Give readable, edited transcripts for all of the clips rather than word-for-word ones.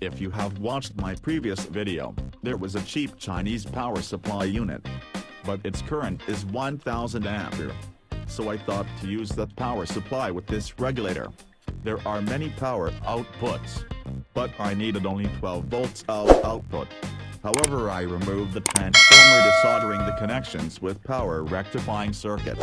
If you have watched my previous video, there was a cheap Chinese power supply unit. But its current is 1000 ampere. So I thought to use that power supply with this regulator. There are many power outputs. But I needed only 12 volts output. However, I removed the transformer desoldering the connections with power rectifying circuit.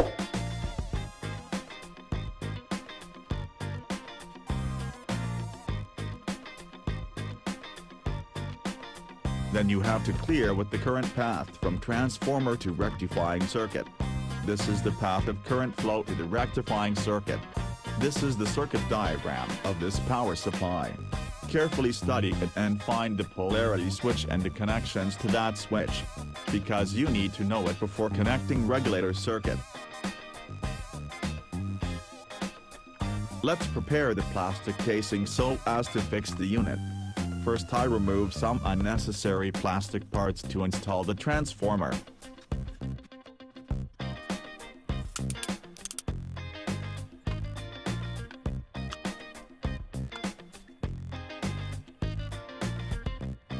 Then you have to clear with the current path from transformer to rectifying circuit. This is the path of current flow to the rectifying circuit. This is the circuit diagram of this power supply. Carefully study it and find the polarity switch and the connections to that switch, because you need to know it before connecting regulator circuit. Let's prepare the plastic casing so as to fix the unit. First, I remove some unnecessary plastic parts to install the transformer.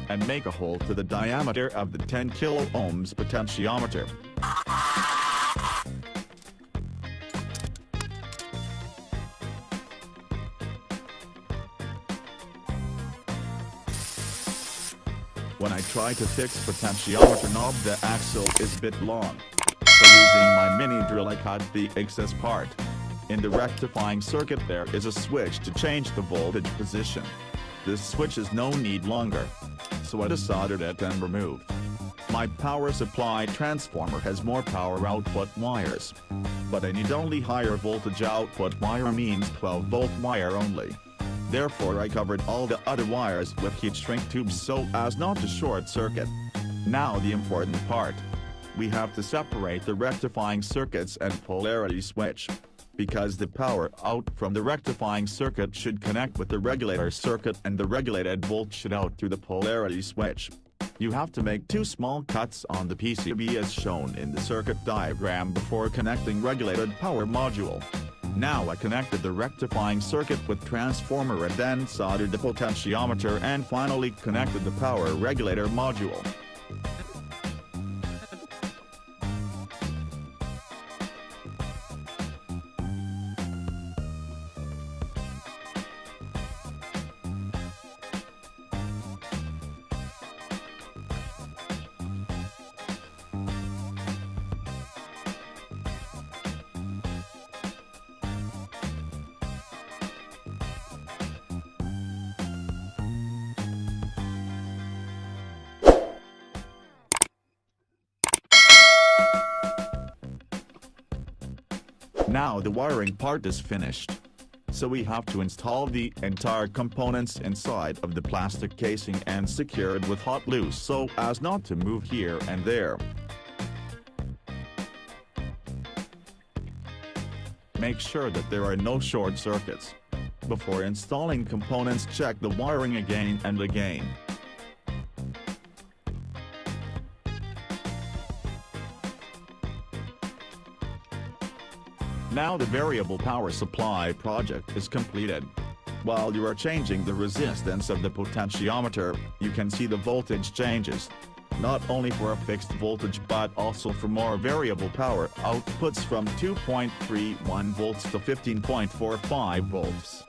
And make a hole to the diameter of the 10 kilo ohms potentiometer. When I try to fix potentiometer knob, the axle is a bit long. So using my mini drill I cut the excess part. In the rectifying circuit there is a switch to change the voltage position. This switch is no need longer. So I desoldered it and removed. My power supply transformer has more power output wires. But I need only higher voltage output wire, means 12 volt wire only. Therefore I covered all the other wires with heat shrink tubes so as not to short circuit. Now the important part. We have to separate the rectifying circuits and polarity switch. Because the power out from the rectifying circuit should connect with the regulator circuit and the regulated volt should out through the polarity switch. You have to make two small cuts on the PCB as shown in the circuit diagram before connecting regulated power module. Now I connected the rectifying circuit with transformer and then soldered the potentiometer and finally connected the power regulator module. Now the wiring part is finished. So we have to install the entire components inside of the plastic casing and secure it with hot glue so as not to move here and there. Make sure that there are no short circuits. Before installing components, check the wiring again and again. Now the variable power supply project is completed. While you are changing the resistance of the potentiometer, you can see the voltage changes. Not only for a fixed voltage but also for more variable power outputs from 2.31 volts to 15.45 volts.